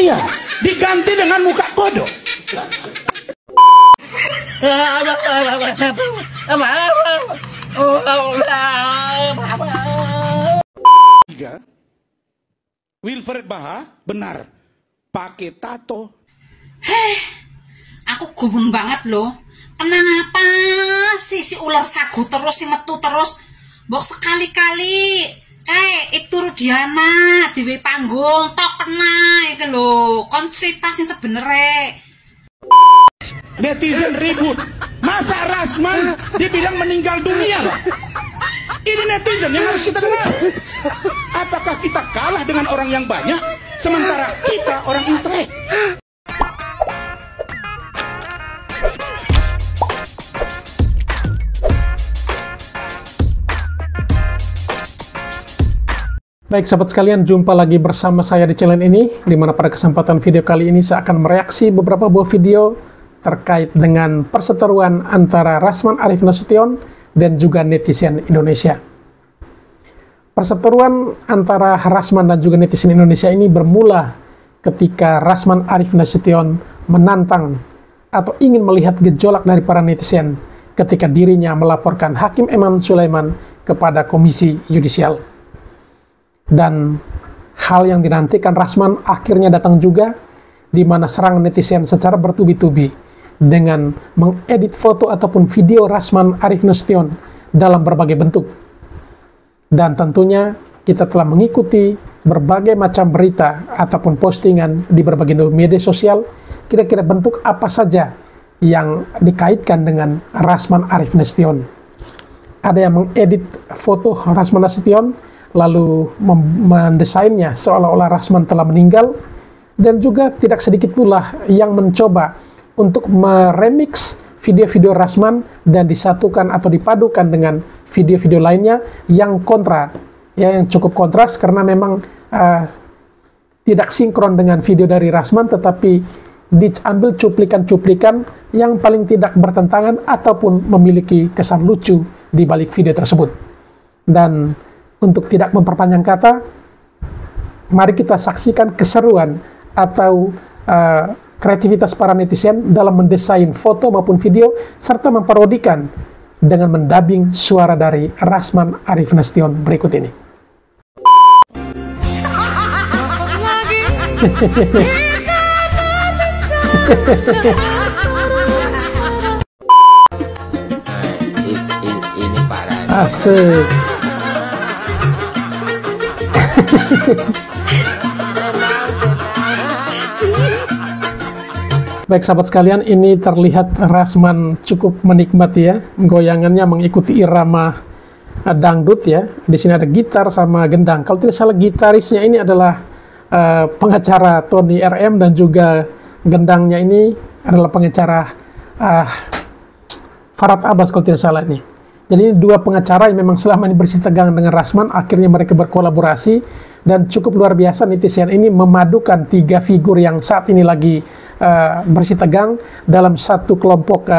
saya diganti dengan muka kodok. Tiga, Wilfred Baha benar pakai tato. Heh, aku gumun banget loh. Kenapa sih si ular sagu terus si metu terus? Mbok sekali-kali kayak itu Rudiana di panggung tok kena iki lho. Kon cerita sing sebenere. Netizen ribut, masa Rasman dibilang meninggal dunia? Ini netizen yang harus kita dengar. Apakah kita kalah dengan orang yang banyak, sementara kita orang intelek? Baik sahabat sekalian, jumpa lagi bersama saya di channel ini, di mana pada kesempatan video kali ini saya akan mereaksi beberapa buah video terkait dengan perseteruan antara Rasman Arif Nasution dan juga netizen Indonesia. Perseteruan antara Rasman dan juga netizen Indonesia ini bermula ketika Rasman Arif Nasution menantang atau ingin melihat gejolak dari para netizen ketika dirinya melaporkan Hakim Eman Sulaiman kepada Komisi Yudisial. Dan hal yang dinantikan Rasman akhirnya datang juga, di mana serangan netizen secara bertubi-tubi dengan mengedit foto ataupun video Rasman Arif Nasution dalam berbagai bentuk. Dan tentunya kita telah mengikuti berbagai macam berita ataupun postingan di berbagai media sosial, kira-kira bentuk apa saja yang dikaitkan dengan Rasman Arif Nasution. Ada yang mengedit foto Rasman Nasution lalu mendesainnya seolah-olah Rasman telah meninggal, dan juga tidak sedikit pula yang mencoba untuk meremix video-video Rasman dan disatukan atau dipadukan dengan video-video lainnya yang kontra, ya, yang cukup kontras karena memang tidak sinkron dengan video dari Rasman, tetapi diambil cuplikan-cuplikan yang paling tidak bertentangan ataupun memiliki kesan lucu di balik video tersebut. Dan untuk tidak memperpanjang kata, mari kita saksikan keseruan atau kreativitas para netizen dalam mendesain foto maupun video serta memparodikan dengan mendubbing suara dari Rasman Arif Nasution berikut ini. Ini parah. Asik. Baik sahabat sekalian, ini terlihat Rasman cukup menikmati ya, goyangannya mengikuti irama dangdut ya. Di sini ada gitar sama gendang. Kalau tidak salah gitarisnya ini adalah pengacara Tony RM, dan juga gendangnya ini adalah pengacara Farhad Abbas kalau tidak salah ini. Jadi ini dua pengacara yang memang selama ini bersih tegang dengan Rasman, akhirnya mereka berkolaborasi, dan cukup luar biasa netizen ini memadukan tiga figur yang saat ini lagi bersih tegang dalam satu kelompok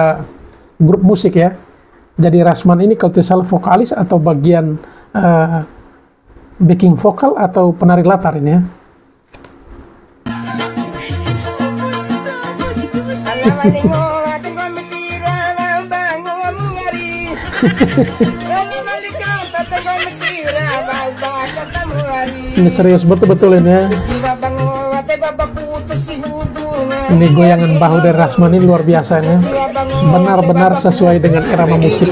grup musik ya. Jadi Rasman ini kalau tidak salah vokalis atau bagian backing vokal atau penari latar ini ya. Ini serius betul-betul ini ya. Ini goyangan bahu dari Rasman ini luar biasa ini. Benar-benar sesuai dengan irama musik.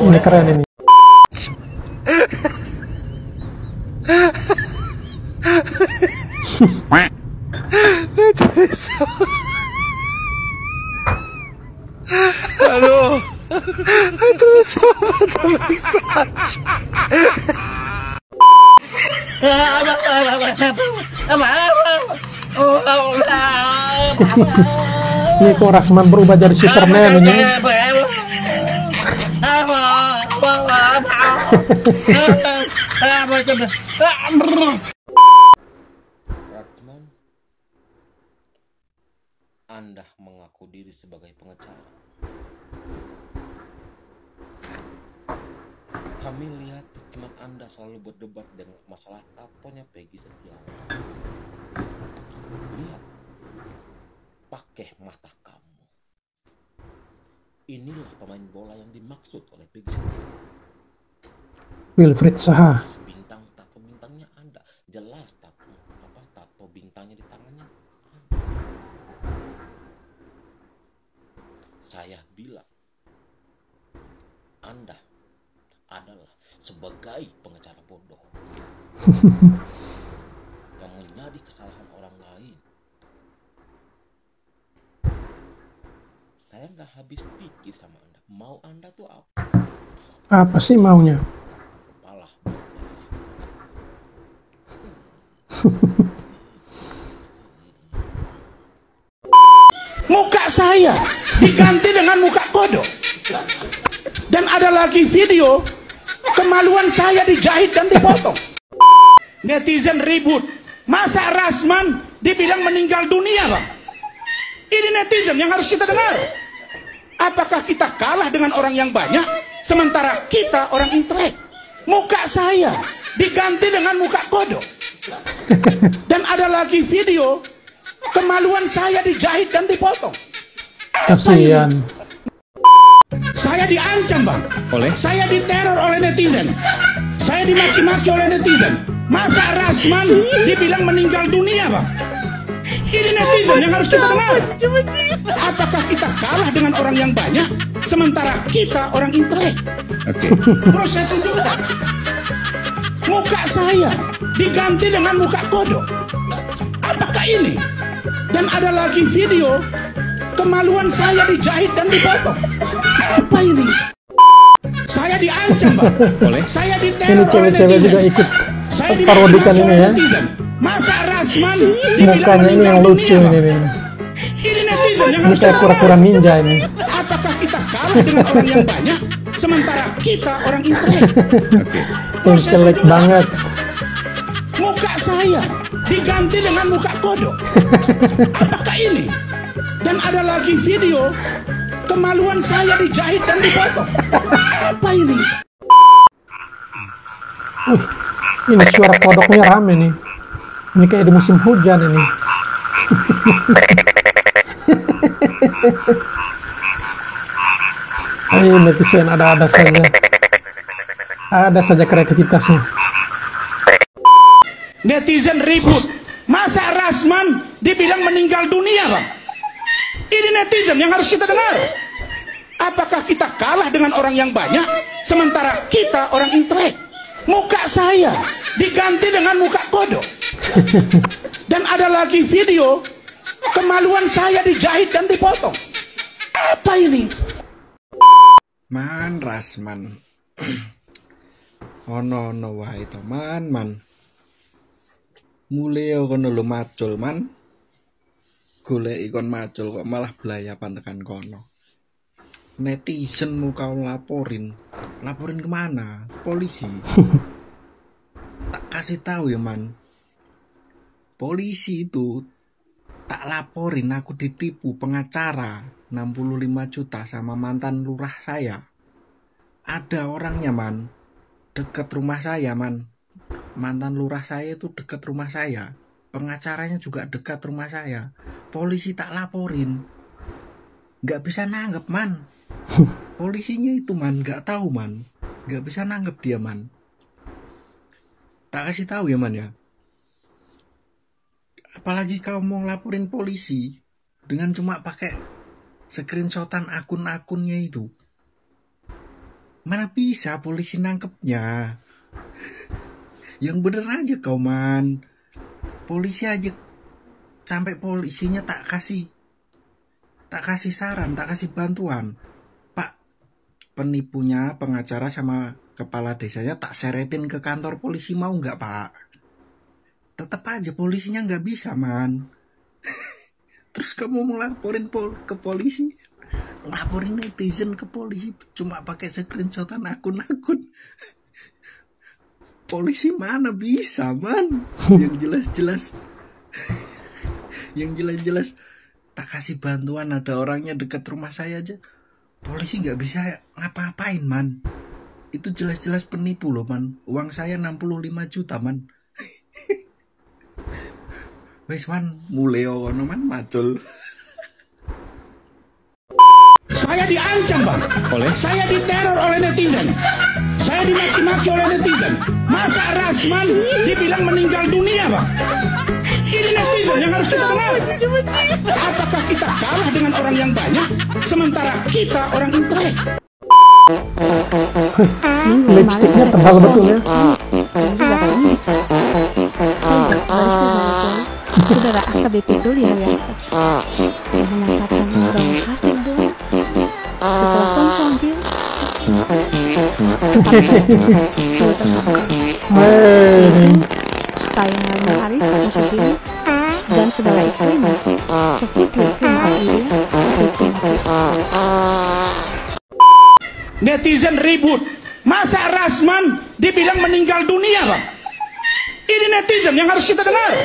Ini keren ini. Aduh. Itu Ini kok Rasman berubah jadi Superman ini. Rasman, Anda mengaku diri sebagai pengacara. Kami lihat teman Anda selalu berdebat dengan masalah tatonya Peggy Setiawan. Inilah pemain bola yang dimaksud oleh Big Wilfried Zaha. Bintang tato bintangnya Anda. Jelas tato bintangnya di tangannya Anda. Saya bilang Anda adalah sebagai pengacara bodoh yang menjadi kesalahan orang lain. Saya nggak habis pikir sama Anda. Mau Anda tuh apa? Apa sih maunya? Kepala. Muka saya diganti dengan muka kodok. Dan ada lagi video kemaluan saya dijahit dan dipotong. Netizen ribut. Masa Rasman dibilang meninggal dunia, Bang? Ini netizen yang harus kita dengar. Apakah kita kalah dengan orang yang banyak, sementara kita orang intelek? Muka saya diganti dengan muka kodok. Dan ada lagi video kemaluan saya dijahit dan dipotong. Kasihan. Saya diancam, Bang. Saya diteror oleh netizen. Saya dimaki-maki oleh netizen. Masa Rasman dibilang meninggal dunia, Bang? Ini netizen yang harus kita dengar. Apakah kita kalah dengan orang yang banyak, sementara kita orang intelek? Terus saya tunjukkan. Muka saya diganti dengan muka kodok. Apakah ini? Dan ada lagi video kemaluan saya dijahit dan dipotong. Apa ini? Saya diancam, Bang. Saya Ini diteror oleh cewek-cewek netizen. juga ikut Saya parodikan dimaki-maki ini oleh ya. netizen. Masa Rasman Mukanya ini yang lucu Bang? ini. Ini netizen yang Ini harus kayak kita kura-kura dengar. ninja ini. Apakah kita kalah dengan orang yang banyak, sementara kita orang intelek? Terus saya Intelek tunjukkan. banget. Muka saya diganti dengan muka kodok. Apakah ini? Dan ada lagi video kemaluan saya dijahit dan dipotong. Apa ini? Ini suara kodoknya rame nih. Ini kayak di musim hujan ini. Ayo netizen, ada saja. Ada saja kreativitasnya. Netizen ribut. Masa Rasman dibilang meninggal dunia, Bang? Ini netizen yang harus kita dengar. Apakah kita kalah dengan orang yang banyak, sementara kita orang intelek? Muka saya diganti dengan muka kodok. Dan ada lagi video kemaluan saya dijahit dan dipotong. Apa ini? Man Rasman. Ono wae to man. Mulai kono lho macul man. Golek ikon macul kok malah belayapan tekan kono. Netizen mau kau laporin kemana? Polisi. Tak kasih tahu ya man. Polisi itu tak laporin aku ditipu pengacara 65 juta sama mantan lurah saya. Ada orangnya man, deket rumah saya man. Mantan lurah saya itu deket rumah saya. Pengacaranya juga dekat rumah saya. Polisi tak laporin. Gak bisa nanggep man. Polisinya itu man, gak tahu man. Gak bisa nanggep dia man. Tak kasih tahu ya man ya. Apalagi kau mau laporin polisi dengan cuma pakai screenshotan akun-akunnya itu. Mana bisa polisi nangkepnya? Yang bener aja kau man. Polisi aja sampai polisinya tak kasih saran, tak kasih bantuan. Pak, penipunya pengacara sama kepala desanya tak seretin ke kantor polisi, mau nggak pak? Tetap aja polisinya nggak bisa man. Terus kamu mau laporin ke polisi, laporin netizen ke polisi cuma pakai screenshotan akun-akun. Polisi mana bisa man. Yang jelas tak kasih bantuan, ada orangnya dekat rumah saya aja polisi nggak bisa ngapa-ngapain man. Itu jelas-jelas penipu loh man. Uang saya 65 juta man. Wes man, mulai ono man macul. Saya diancam, Bang. Saya diteror oleh netizen. Saya dimaki-maki oleh netizen. Masa Rasman dibilang meninggal dunia, Bang? Ini netizen yang harus kita dengar. Apakah kita kalah dengan orang yang banyak, sementara kita orang intelek? Lipstiknya tebal betul ya. Saudara AKBP Doli Mulyasa yang menangkapkan Bang Hasim Doli setelah konfrontir Sayang Alma Haris Nasution dan saudara Ikrimah Sofitri Netizen ribut. Masa Rasman dibilang meninggal dunia, Bang? Ini netizen yang harus kita dengar.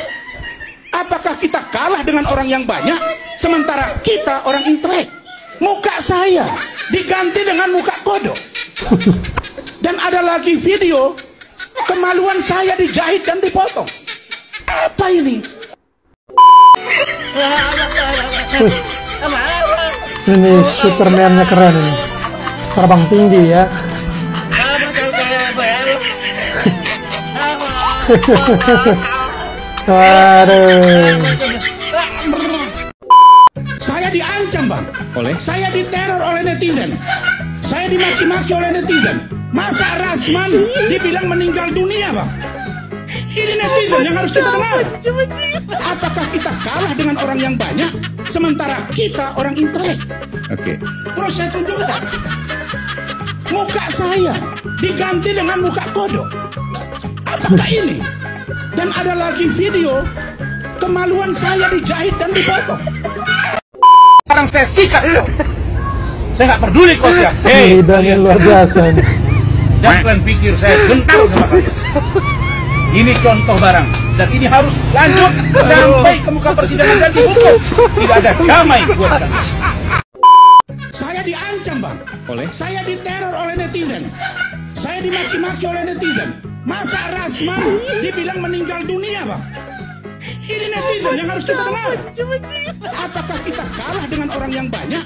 Apakah kita kalah dengan orang yang banyak, sementara kita orang intelek? Muka saya diganti dengan muka kodok. Dan ada lagi video kemaluan saya dijahit dan dipotong. Apa ini? Ini Superman-nya keren ini. Terbang tinggi ya. Aduh. Saya diancam, Bang. Saya diteror oleh netizen. Saya dimaki-maki oleh netizen. Masa Rasman dibilang meninggal dunia, Bang? Ini netizen yang harus kita dengar. Apakah kita kalah dengan orang yang banyak, sementara kita orang intelek? Terus saya tunjukkan. Muka saya diganti dengan muka kodok. Apakah ini? Dan ada lagi video kemaluan saya dijahit dan dipotong. Sekarang saya sikat lo. Saya nggak peduli kau siapa. Lidahnya luar biasa nih. Jangan kalian pikir saya gentar sama kalian. Ini contoh barang, dan ini harus lanjut sampai ke muka persidangan dan dihukum. Tidak ada damai buat kalian. Saya diancam, Bang. Saya diteror oleh netizen. Saya dimaki-maki oleh netizen. Masa Rasman dibilang meninggal dunia, Bang? Ini netizen yang harus kita dengar. Apakah kita kalah dengan orang yang banyak?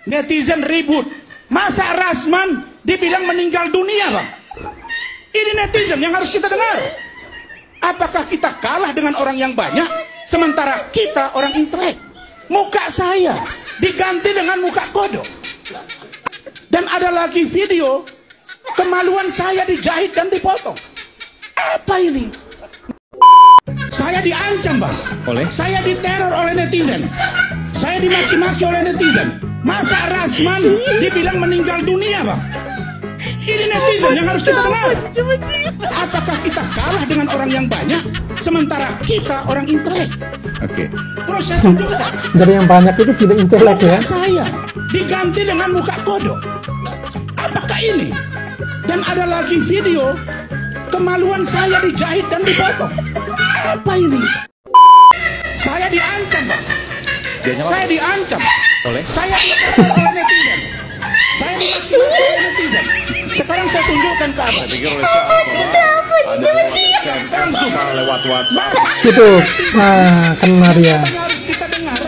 Netizen ribut. Masa Rasman dibilang meninggal dunia, Bang? Ini netizen yang harus kita dengar. Apakah kita kalah dengan orang yang banyak, sementara kita orang intelek? Muka saya diganti dengan muka kodok. Dan ada lagi video kemaluan saya dijahit dan dipotong. Apa ini? Saya diancam, Bang. Saya diteror oleh netizen. Saya dimaki-maki oleh netizen. Masa Rasman dibilang meninggal dunia, Bang? Ini netizen yang harus kita dengar. Apakah kita kalah dengan orang yang banyak, sementara kita orang intelek? Terus saya tunjukkan. Dari yang banyak itu tidak intelek ya. Saya diganti dengan muka kodok. Apakah ini? Dan ada lagi video kemaluan saya dijahit dan dipotong. Apa ini? Saya diancam, Bang. Saya diancam. Saya diteror oleh netizen. Saya dimaki-maki oleh netizen. Sekarang saya tunjukkan ke Abang. lewat WhatsApp. Itu, kena dia. Harus kita dengar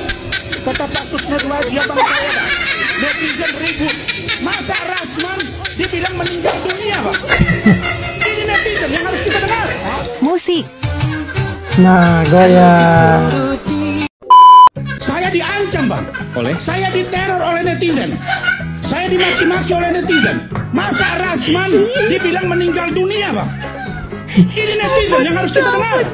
kata Pak Susno Dwaji, Abang saya. Netizen ribut. Masa Rasman dibilang meninggal dunia, Bang? Ini netizen yang harus kita dengar. musik. Nah, goyang. Saya diancam, Bang. Saya diteror oleh netizen. Saya dimaki-maki oleh netizen. Masa Rasman dibilang meninggal dunia, Bang? Ini netizen yang harus kita dengar.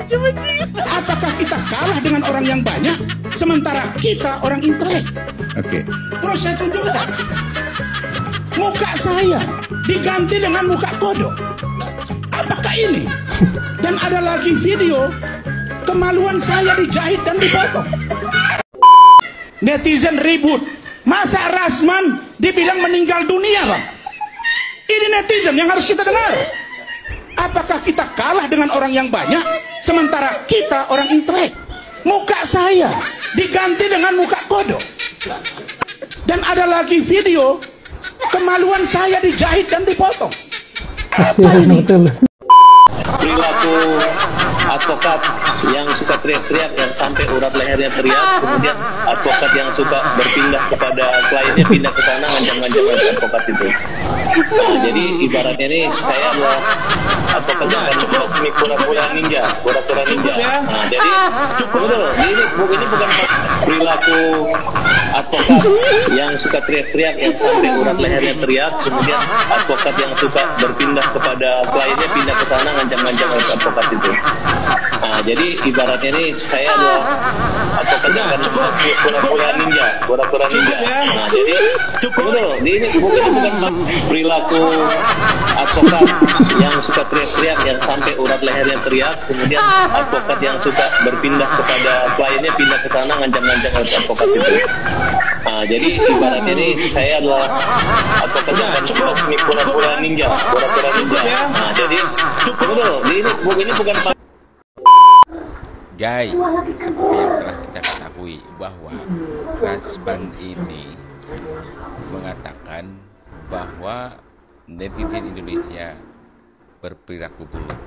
Apakah kita kalah dengan orang yang banyak, sementara kita orang intelek? Terus saya tunjukkan. Muka saya diganti dengan muka kodok. Apakah ini? Dan ada lagi video kemaluan saya dijahit dan dipotong. Netizen ribut. Masa Rasman dibilang meninggal dunia, Bang? Ini netizen yang harus kita dengar. Apakah kita kalah dengan orang yang banyak, sementara kita orang intelek? Muka saya diganti dengan muka kodok. Dan ada lagi video kemaluan saya dijahit dan dipotong. Kasihan betul. Perilaku advokat yang suka teriak-teriak yang sampai urat lehernya teriak, kemudian advokat yang suka berpindah kepada kliennya, pindah ke sana ngancam-ngancam advokat itu. Nah, jadi ibaratnya ini saya adalah advokat yang akan resmi pura-pura ninja. Nah, jadi betul, ini bukan perilaku advokat yang suka teriak-teriak yang sampai urat lehernya teriak, kemudian advokat yang suka berpindah kepada kliennya, pindah ke sana ngancam-ngancam advokat itu. Nah, jadi ibaratnya ini saya adalah advokat yang akan pura-pura ninja. Nah, jadi betul, ini bukan perilaku advokat yang suka teriak-teriak yang sampai urat lehernya teriak, kemudian advokat yang suka berpindah kepada kliennya, pindah ke sana ngancam-ngancam advokat itu. Nah, jadi ibaratnya ini saya adalah advokat yang akan resmi pura-pura ninja. Nah, jadi betul, ini bukan Guys, seperti yang telah kita ketahui bahwa Rasman ini mengatakan bahwa netizen Indonesia berperilaku buruk.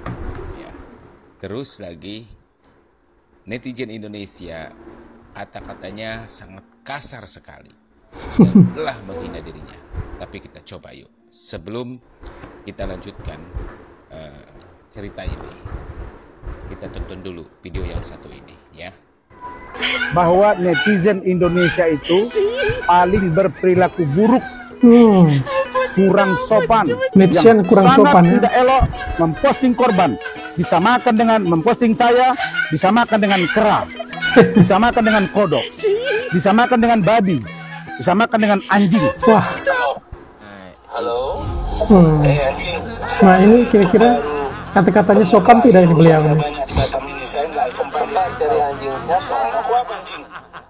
Ya. Terus lagi netizen Indonesia kata-katanya sangat kasar sekali dan telah menghina dirinya. Tapi kita coba yuk sebelum kita lanjutkan cerita ini. Kita tonton dulu video yang satu ini ya. Bahwa netizen Indonesia itu paling berperilaku buruk, kurang sopan, Netizen yang kurang sangat sopan, ya. tidak elok memposting korban, disamakan dengan memposting saya, disamakan dengan kera, disamakan dengan kodok, disamakan dengan babi, disamakan dengan anjing. Wah. halo. Nah ini kira-kira kata-katanya sopan tidak ini beliau ini? Dari anjing siapa? Aku apa anjing?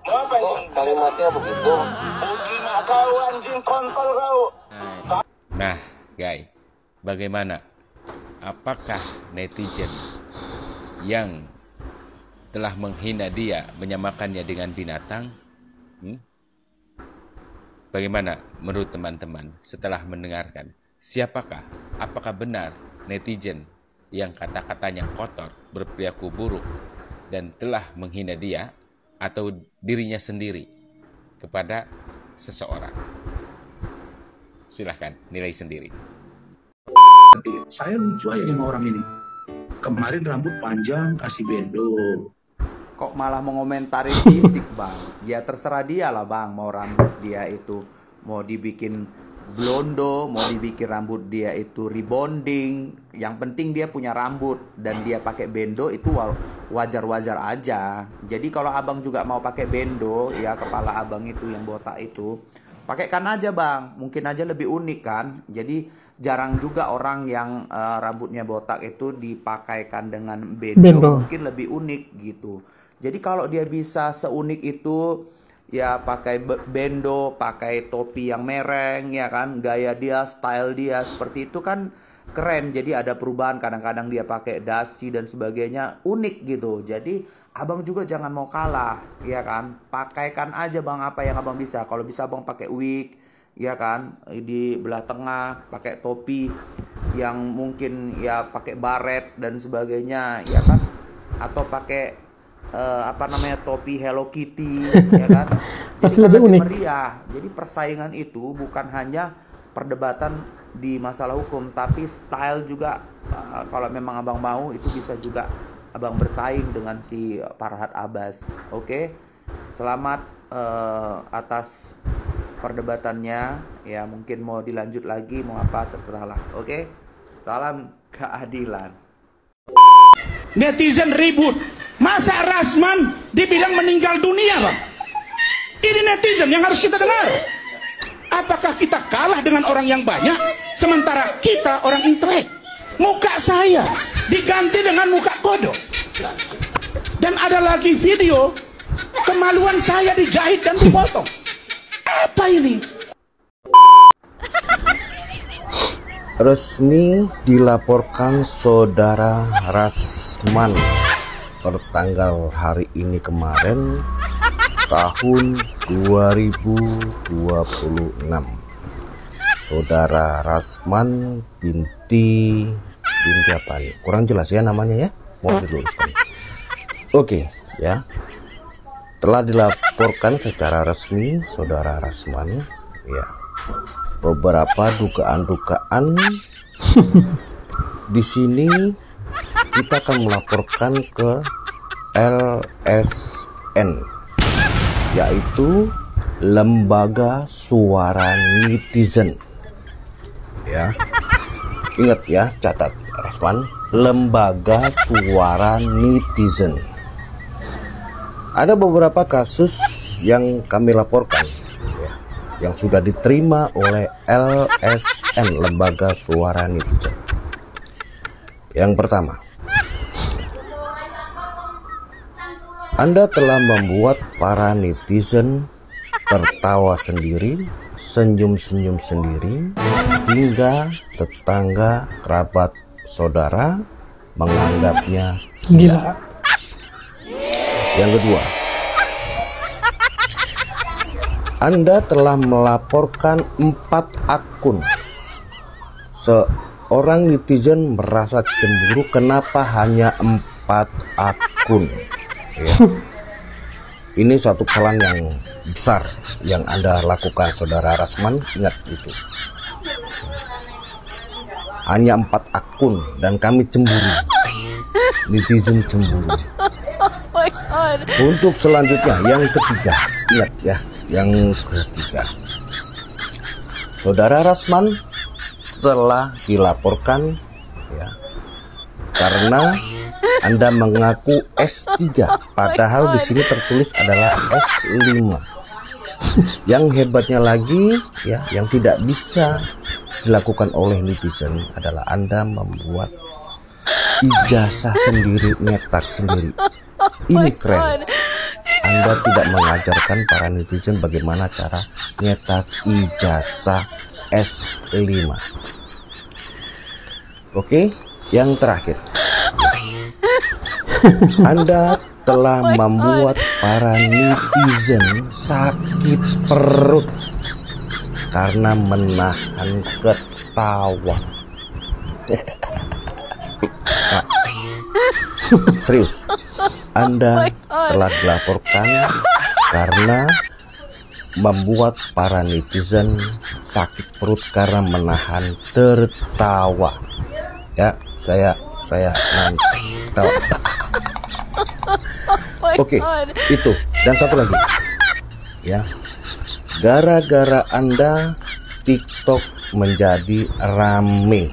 Mau apa anjing? Kalimatnya begitu. Ujima kau anjing kontol kau. Nah, guys, bagaimana? Apakah netizen yang telah menghina dia, menyamakannya dengan binatang? Bagaimana menurut teman-teman setelah mendengarkan? Siapakah? Apakah benar netizen yang kata-katanya kotor, berperilaku buruk, dan telah menghina dia atau dirinya sendiri kepada seseorang? Silahkan nilai sendiri. Saya lucu aja sama orang ini. Kemarin rambut panjang kasih bendo. Kok malah mengomentari fisik bang? Ya terserah dia lah bang, mau rambut dia itu mau dibikin blondo, mau dibikin rambut dia itu rebonding, yang penting dia punya rambut dan dia pakai bendo itu wajar-wajar aja. Jadi kalau abang juga mau pakai bendo, ya kepala abang itu yang botak itu, pakaikan aja bang, mungkin aja lebih unik kan. Jadi jarang juga orang yang rambutnya botak itu dipakaikan dengan bendo. Mungkin lebih unik gitu. Jadi kalau dia bisa seunik itu, ya pakai bendo, pakai topi yang mereng, ya kan, gaya dia, style dia seperti itu kan keren. Jadi ada perubahan, kadang-kadang dia pakai dasi dan sebagainya, unik gitu. Jadi abang juga jangan mau kalah, ya kan, pakaikan aja bang apa yang abang bisa. Kalau bisa abang pakai wig, ya kan, di belah tengah, pakai topi yang mungkin ya pakai baret dan sebagainya, ya kan, atau pakai topi Hello Kitty, ya kan. Jadi lebih unik, meriah. Jadi persaingan itu bukan hanya perdebatan di masalah hukum, tapi style juga. Kalau memang abang mau, itu bisa juga abang bersaing dengan si Farhad Abbas. Oke? Selamat atas perdebatannya. Ya mungkin mau dilanjut lagi, mau apa terserahlah. Oke? Salam keadilan. Netizen ribut. Masa Rasman dibilang meninggal dunia, Bang? Ini netizen yang harus kita dengar. Apakah kita kalah dengan orang yang banyak, sementara kita orang intelek? Muka saya diganti dengan muka kodok. Dan ada lagi video kemaluan saya dijahit dan dipotong. Apa ini? Resmi dilaporkan saudara Rasman pertanggal hari ini kemarin tahun 2026. Saudara Rasman binti apa nih? Kurang jelas ya namanya ya. mohon diluruskan. Oke, ya. Telah dilaporkan secara resmi Saudara Rasman, ya, beberapa dugaan-dugaan. Di sini kita akan melaporkan ke LSN, yaitu Lembaga Suara Netizen. Ya, ingat ya, catat Rasman, Lembaga Suara Netizen. Ada beberapa kasus yang kami laporkan, ya, yang sudah diterima oleh LSN, Lembaga Suara Netizen. Yang pertama, Anda telah membuat para netizen tertawa sendiri, senyum-senyum sendiri, hingga tetangga, kerabat, saudara menganggapnya gila. Yang kedua, Anda telah melaporkan 4 akun. Seorang netizen merasa cemburu kenapa hanya 4 akun. Ya. Ini suatu kesalahan yang besar yang Anda lakukan, Saudara Rasman. Ingat itu. Hanya 4 akun dan kami cemburu. Netizen cemburu. Untuk selanjutnya, yang ketiga, ingat ya, yang ketiga, Saudara Rasman telah dilaporkan, ya, karena Anda mengaku S3, padahal di sini tertulis adalah S5. Yang hebatnya lagi, ya, yang tidak bisa dilakukan oleh netizen adalah Anda membuat ijazah sendiri, nyetak sendiri. Ini keren. Anda tidak mengajarkan para netizen bagaimana cara nyetak ijazah S5. Oke, yang terakhir, Anda telah membuat para netizen sakit perut karena menahan ketawa. Nah, serius, Anda telah dilaporkan karena membuat para netizen sakit perut karena menahan tertawa. Ya, saya nanti tawa. Oke, itu. Dan satu lagi, ya, gara-gara Anda TikTok menjadi rame.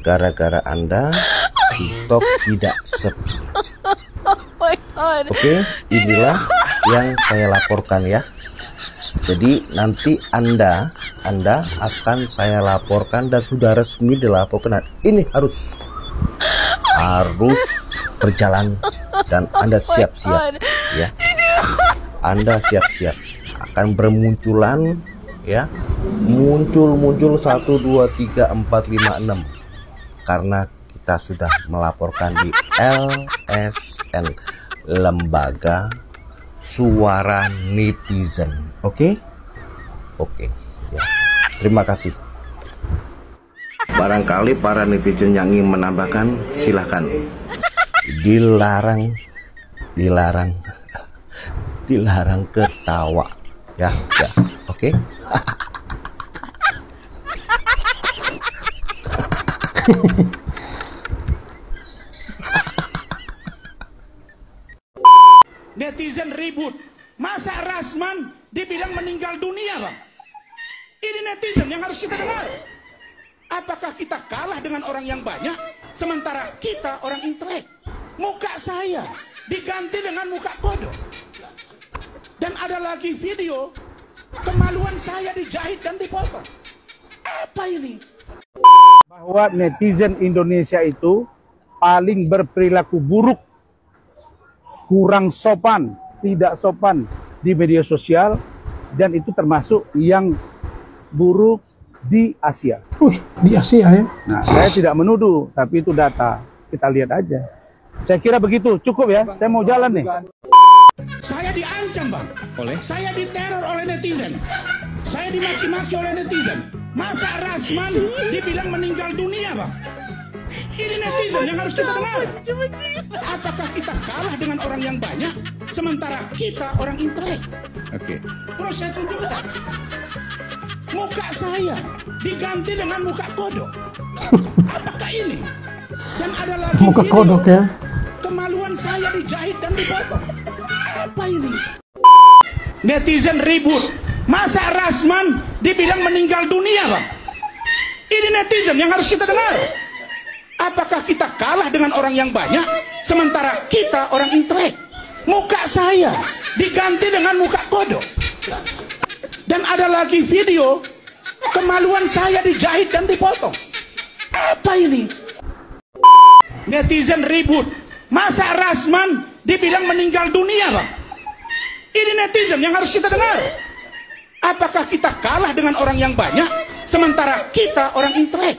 Gara-gara Anda TikTok tidak sepi. Oke, inilah yang saya laporkan ya. Jadi nanti Anda akan saya laporkan dan sudah resmi dilaporkan. Ini harus berjalan dan Anda siap-siap ya. Anda siap-siap akan bermunculan ya. Muncul 1 2 3 4 5 6 karena kita sudah melaporkan di LSN, Lembaga Suara Netizen. Oke ya. Terima kasih. Barangkali para netizen yang ingin menambahkan, silahkan. Dilarang ketawa ya. Oke. Netizen ribut, masa Rasman dibilang meninggal dunia, Bang? Ini netizen yang harus kita dengar. Apakah kita kalah dengan orang yang banyak, sementara kita orang intelek? Muka saya diganti dengan muka kodok. Dan ada lagi video kemaluan saya dijahit dan dipotong. Apa ini? Bahwa netizen Indonesia itu paling berperilaku buruk, kurang sopan, tidak sopan di media sosial, dan itu termasuk yang buruk di Asia. Di Asia ya? Nah, saya tidak menuduh, tapi itu data. Kita lihat aja. Saya kira begitu, cukup ya. Saya mau jalan nih. Saya diancam, Bang. Saya diteror oleh netizen. Saya dimaki-maki oleh netizen. Masa Rasman dibilang meninggal dunia, Bang? Ini netizen yang harus kita dengar. Apakah kita kalah dengan orang yang banyak, sementara kita orang intelek? Oke. Terus saya tunjukkan. Muka saya diganti dengan muka kodok. Apakah ini? Dan ada lagi Muka video kodok ya. kemaluan saya dijahit dan dipotong. Apa ini? Netizen ribut. Masa Rasman dibilang meninggal dunia, Bang? Ini netizen yang harus kita dengar. Apakah kita kalah dengan orang yang banyak, sementara kita orang intelek? Muka saya diganti dengan muka kodok. Dan ada lagi video kemaluan saya dijahit dan dipotong. Apa ini? Netizen ribut. Masa Rasman dibilang meninggal dunia, Bang? Ini netizen yang harus kita dengar. Apakah kita kalah dengan orang yang banyak, sementara kita orang intelek?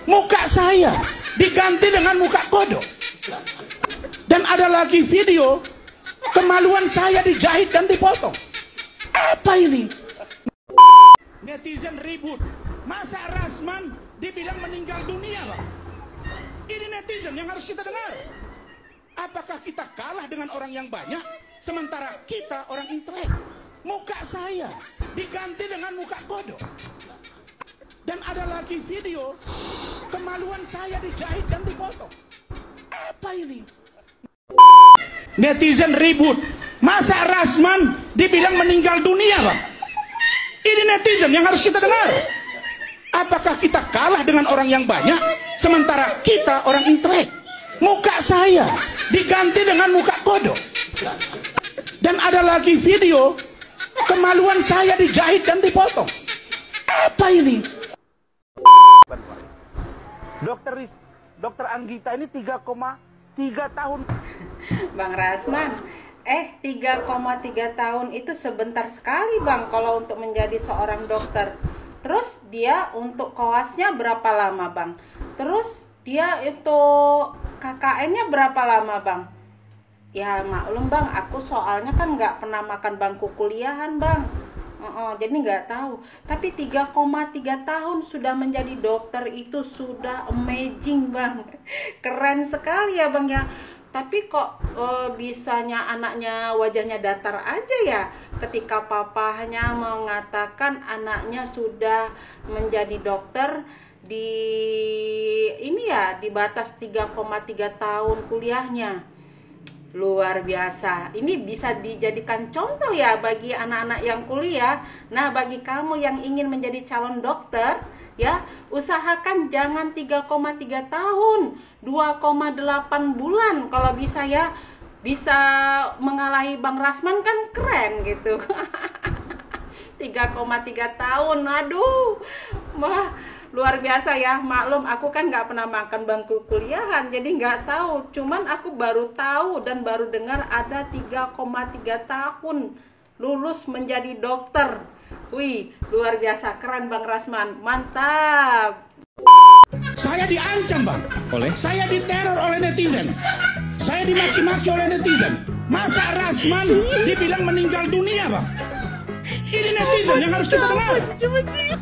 Muka saya diganti dengan muka kodok. Dan ada lagi video kemaluan saya dijahit dan dipotong. Apa ini? Netizen ribut. Masa Rasman dibilang meninggal dunia, Bang? Ini netizen yang harus kita dengar. Apakah kita kalah dengan orang yang banyak, sementara kita orang intelek? Muka saya diganti dengan muka kodok. Dan ada lagi video kemaluan saya dijahit dan dipotong. Apa ini? Netizen ribut. Masa Rasman dibilang meninggal dunia, Bang? Ini netizen yang harus kita dengar. Apakah kita kalah dengan orang yang banyak, sementara kita orang intelek? Muka saya diganti dengan muka kodok. Dan ada lagi video kemaluan saya dijahit dan dipotong. Apa ini? Dokter Anggita ini 3,3 tahun. Bang Rasman, 3,3 tahun itu sebentar sekali, Bang, kalau untuk menjadi seorang dokter. Terus dia untuk koasnya berapa lama, Bang? Terus dia itu KKN-nya berapa lama, Bang? Ya maklum, Bang, aku soalnya kan nggak pernah makan bangku kuliahan, Bang. Jadi nggak tahu. Tapi 3,3 tahun sudah menjadi dokter itu sudah amazing, Bang. Keren sekali ya, Bang ya. Tapi kok bisanya anaknya wajahnya datar aja ya, ketika papahnya mengatakan anaknya sudah menjadi dokter di ini ya, di batas 3,3 tahun kuliahnya. Luar biasa. Ini bisa dijadikan contoh ya bagi anak-anak yang kuliah. Nah, bagi kamu yang ingin menjadi calon dokter, ya, usahakan jangan 3,3 tahun, 2,8 bulan kalau bisa ya. Bisa mengalahi Bang Rasman kan keren gitu. 3,3 tahun, aduh, wah, luar biasa ya. Maklum aku kan nggak pernah makan bangku kuliahan, jadi nggak tahu. Cuman aku baru tahu dan baru dengar ada 3,3 tahun lulus menjadi dokter. Wih, luar biasa, keren Bang Rasman, mantap. Saya diancam, Bang. Saya diteror oleh netizen. Saya dimaki-maki oleh netizen. Masa Rasman dibilang meninggal dunia, Bang? Ini netizen yang harus kita dengar.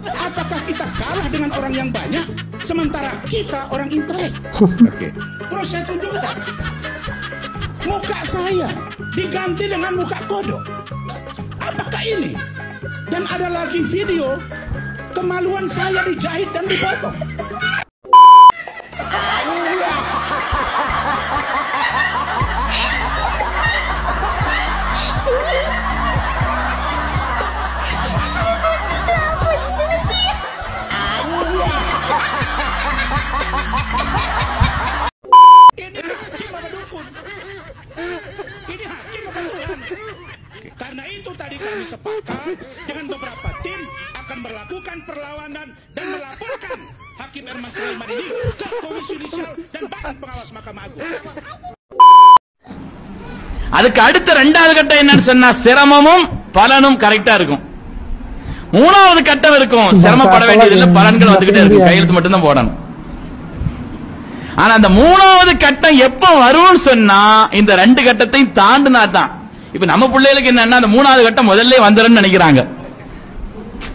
Apakah kita kalah dengan orang yang banyak, sementara kita orang intelek? Terus saya tunjukkan. Muka saya diganti dengan muka kodok. Apakah ini? Dan ada lagi video kemaluan saya dijahit dan dipotong. Ini hakim apa dukun? Ini hakim apa Tuhan? Karena itu tadi kami sepakat dengan beberapa tim akan melakukan perlawanan dan melaporkan Hakim Herman Sulaiman ini ke Komisi Yudisial dan Badan Pengawas Mahkamah Agung. அதுக்கு அடுத்த இரண்டாவது கட்டம் என்னன்னு சொன்னா சிரமமும் பலனும் கரெக்டா இருக்கும். மூணாவது கட்டம் இருக்கும், சிரமப்பட வேண்டியதில்லை, பலன்கள் வந்துகிட்டே இருக்கும், கையெழுத்து மட்டும் தான் போடணும். ஆனா அந்த மூணாவது கட்டம் எப்ப வரும்னு சொன்னா இந்த ரெண்டு கட்டத்தையும் தாண்டினா தான். இப்ப நம்ம பிள்ளைகளுக்கு என்னன்னா அந்த மூணாவது கட்டம் முதல்ல வந்துடும் நினைக்கிறாங்க.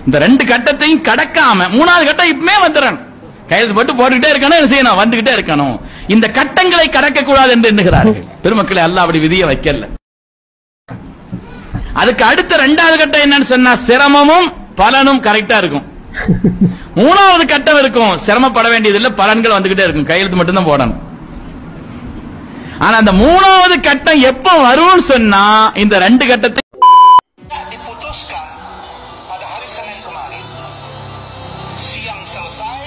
இந்த ரெண்டு கட்டத்தையும் கடக்காம மூணாவது கட்டம் இப்பவே வந்துடணும். கையெழுத்து போட்டு போட்டுக்கிட்டே இருக்கணும், என்ன செய்யணும், வந்துகிட்டே இருக்கணும். இந்த கட்டங்களை கடக்க கூடாது என்று எண்ணுகிறார்கள். பெருமக்களை அல்லாஹ் அப்படி விதியை வைக்கல. அதுக்கு அடுத்த இரண்டாவது கட்டம் என்னன்னு சொன்னா சிரமமும் பலனும் கரெக்டா இருக்கும். மூணாவது கட்டம் இருக்கும், சிரமப்பட வேண்டியதில்லை, பலன்கள் வந்துகிட்டே இருக்கும், கையெழுத்து மட்டும்தான் போடணும். ஆனா அந்த மூணாவது கட்டம் எப்ப வரும்னு சொன்னா இந்த ரெண்டு கட்டத்தை diputuskan pada hari Senin kemarin, siang selesai,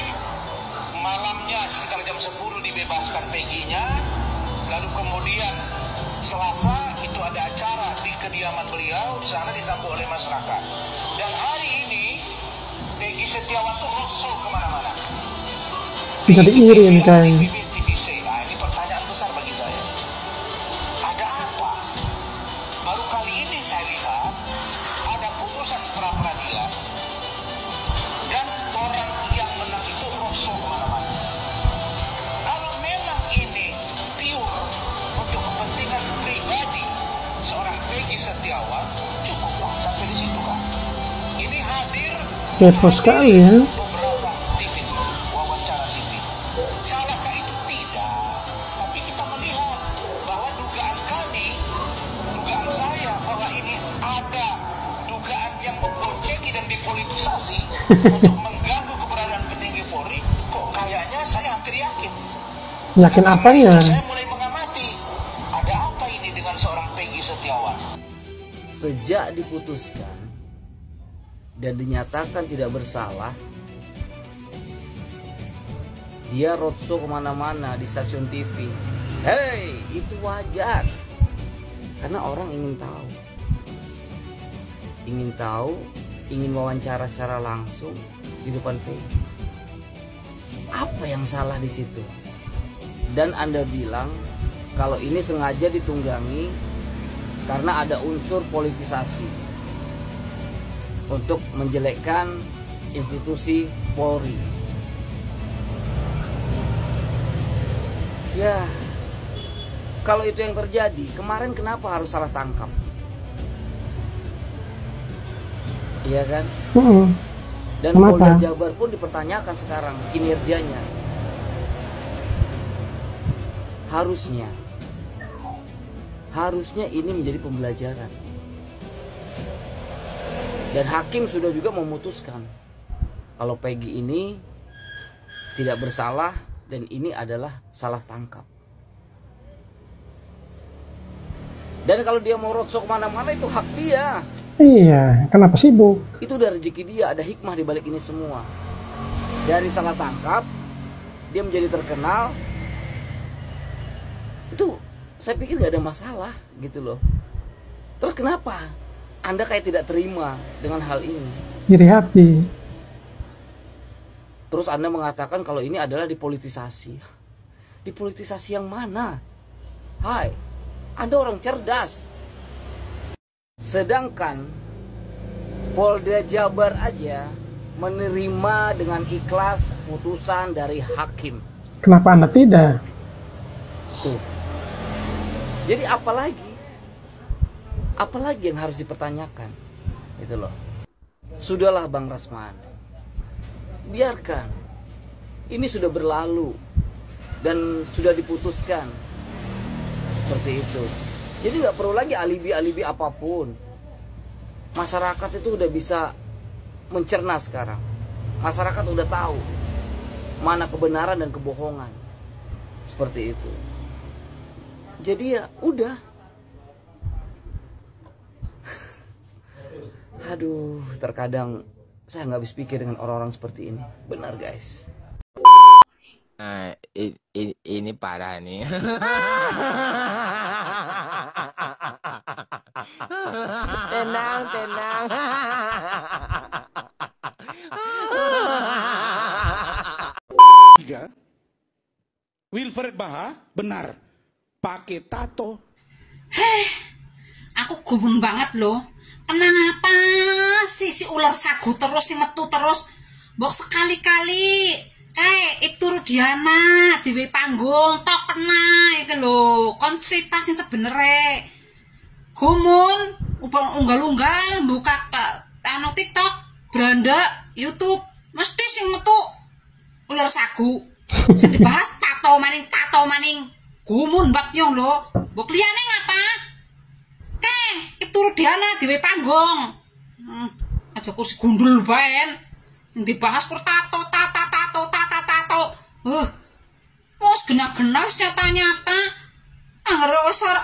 malamnya sekitar jam 10 dibebaskan Peggy-nya, lalu kemudian Selasa itu ada acara di kediaman beliau, di sana disambut oleh masyarakat. Dan hari ini Peggy Setiawan tuh roadshow kemana-mana. Jadi iri ini kayak. Nah, ini pertanyaan besar bagi saya. Ada apa? Baru kali ini saya lihat ada putusan pra-peradilan dan orang yang menang itu roadshow kemana-mana. Kalau memang ini pure untuk kepentingan pribadi seorang Peggy Setiawan, cukuplah sampai di situ kan. Ini hadir Kepo sekali ya. beberapa TV, wawancara TV. Salahkah itu? Tidak. Tapi kita melihat bahwa dugaan kami, dugaan saya bahwa ini ada dugaan yang memboncengki dan dipolitisasi untuk mengganggu keberadaan petinggi Polri. Kok kayaknya saya hampir yakin. Yakin apanya? Saya mulai mengamati ada apa ini dengan seorang Peggy Setiawan. Sejak diputuskan dan dinyatakan tidak bersalah, dia roadshow kemana-mana di stasiun TV. Hei, itu wajar, karena orang ingin tahu, ingin wawancara secara langsung di depan Peggy. Apa yang salah di situ? Dan Anda bilang kalau ini sengaja ditunggangi karena ada unsur politisasi untuk menjelekkan institusi Polri. Ya, kalau itu yang terjadi, kemarin kenapa harus salah tangkap? Iya kan? Dan Polda Jabar pun dipertanyakan sekarang kinerjanya. Harusnya ini menjadi pembelajaran. Dan hakim sudah juga memutuskan kalau Peggy ini tidak bersalah dan ini adalah salah tangkap. Dan kalau dia mau roadshow kemana-mana itu hak dia. Iya, kenapa sibuk? Itu udah rezeki dia, ada hikmah di balik ini semua. Dari salah tangkap, dia menjadi terkenal. Itu saya pikir gak ada masalah gitu loh. Terus kenapa Anda kayak tidak terima dengan hal ini? Iri hati. Terus Anda mengatakan kalau ini adalah dipolitisasi. Dipolitisasi yang mana? Hai, Anda orang cerdas. Sedangkan Polda Jabar aja menerima dengan ikhlas putusan dari hakim. Kenapa Anda tidak? Tuh. Jadi apalagi yang harus dipertanyakan? Itu loh. Sudahlah Bang Rasman. Biarkan. Ini sudah berlalu dan sudah diputuskan. Seperti itu. Jadi nggak perlu lagi alibi-alibi apapun. Masyarakat itu udah bisa mencerna sekarang. Masyarakat udah tahu mana kebenaran dan kebohongan. Seperti itu. Jadi ya udah. Aduh, terkadang saya nggak habis pikir dengan orang-orang seperti ini. Benar guys. Ini parah nih. Tenang. Wilfred Baha benar pakai tato. Aku gumun banget loh. Kenapa sih si ular sagu terus, si metu terus? Mbok sekali-kali kayak itu Rudiana di panggung tok kena iki lho. Kon cerita sing sebenere. Gumun unggal-unggal buka anu TikTok, beranda, YouTube, mesti sing metu ular sagu. Sing dibahas tato maning. Gumun mbak nyong lho. Mbok liyane ngapa? Itu Diana dhewe panggung. Aja kursi gundul bae. Yang dibahas kur tato. Wes genah-genah nyata-nyata. Angger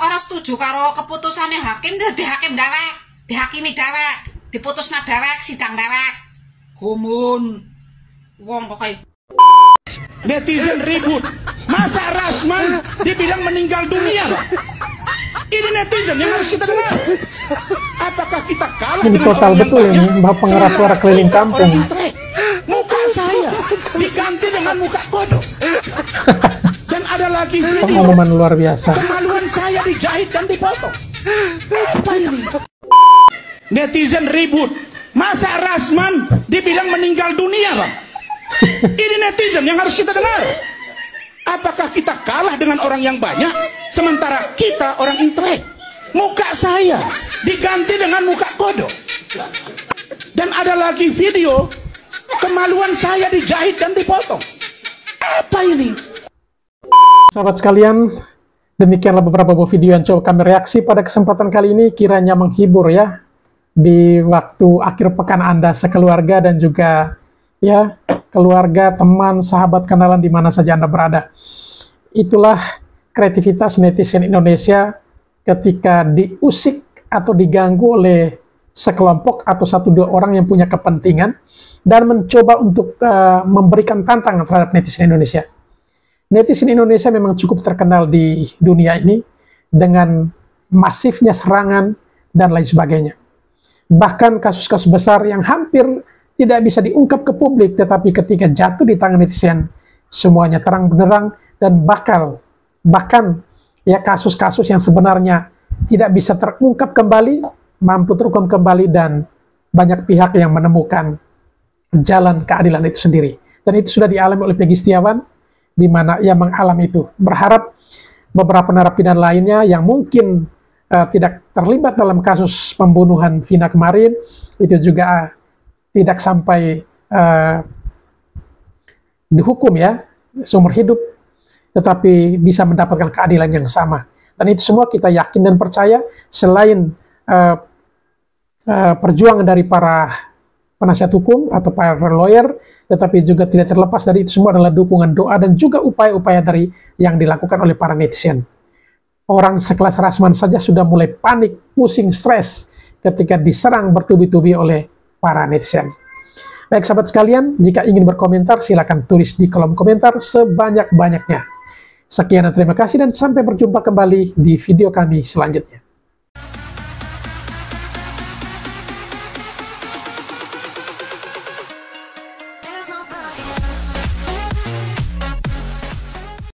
ora setuju karo keputusane hakim, dadi hakim dewek, dihakimi dewek, diputusna dewek, sidang dewek. Gumun. Wong kok kayak netizen ribut. Masa Rasman dibilang meninggal dunia, Bang? Ini netizen yang harus kita dengar. Apakah kita kalah ini dengan total orang betul yang ini banyak? Mbak pengeras suara keliling kampung. Muka saya diganti dengan muka kodok. Dan ada lagi video Pengumuman luar biasa. kemaluan saya dijahit dan dipotong. Apa ini? Netizen ribut. Masa Rasman dibilang meninggal dunia, Bang? Ini netizen yang harus kita dengar. Apakah kita kalah dengan orang yang banyak, sementara kita orang intelek? Muka saya diganti dengan muka kodok. Dan ada lagi video kemaluan saya dijahit dan dipotong. Apa ini? Sahabat sekalian, demikianlah beberapa buah video yang coba kami reaksi pada kesempatan kali ini, kiranya menghibur ya di waktu akhir pekan Anda sekeluarga dan juga ya keluarga, teman, sahabat, kenalan di mana saja Anda berada. Itulah kreativitas netizen Indonesia ketika diusik atau diganggu oleh sekelompok atau 1-2 orang yang punya kepentingan dan mencoba untuk memberikan tantangan terhadap netizen Indonesia. Netizen Indonesia memang cukup terkenal di dunia ini dengan masifnya serangan dan lain sebagainya. Bahkan kasus-kasus besar yang hampir tidak bisa diungkap ke publik, tetapi ketika jatuh di tangan netizen, semuanya terang benderang dan bahkan ya kasus-kasus yang sebenarnya tidak bisa terungkap kembali, mampu terungkap kembali dan banyak pihak yang menemukan jalan keadilan itu sendiri. Dan itu sudah dialami oleh Peggy Setiawan, di mana ia mengalami itu. Berharap beberapa narapidana lainnya yang mungkin tidak terlibat dalam kasus pembunuhan Vina kemarin, itu juga tidak sampai dihukum ya, seumur hidup, tetapi bisa mendapatkan keadilan yang sama. Dan itu semua kita yakin dan percaya, selain perjuangan dari para penasihat hukum atau para lawyer, tetapi juga tidak terlepas dari itu semua adalah dukungan doa dan juga upaya-upaya dari yang dilakukan oleh para netizen. Orang sekelas Rasman saja sudah mulai panik, pusing, stres ketika diserang bertubi-tubi oleh para netizen. Baik sahabat sekalian, jika ingin berkomentar silakan tulis di kolom komentar sebanyak-banyaknya. Sekian dan terima kasih dan sampai berjumpa kembali di video kami selanjutnya.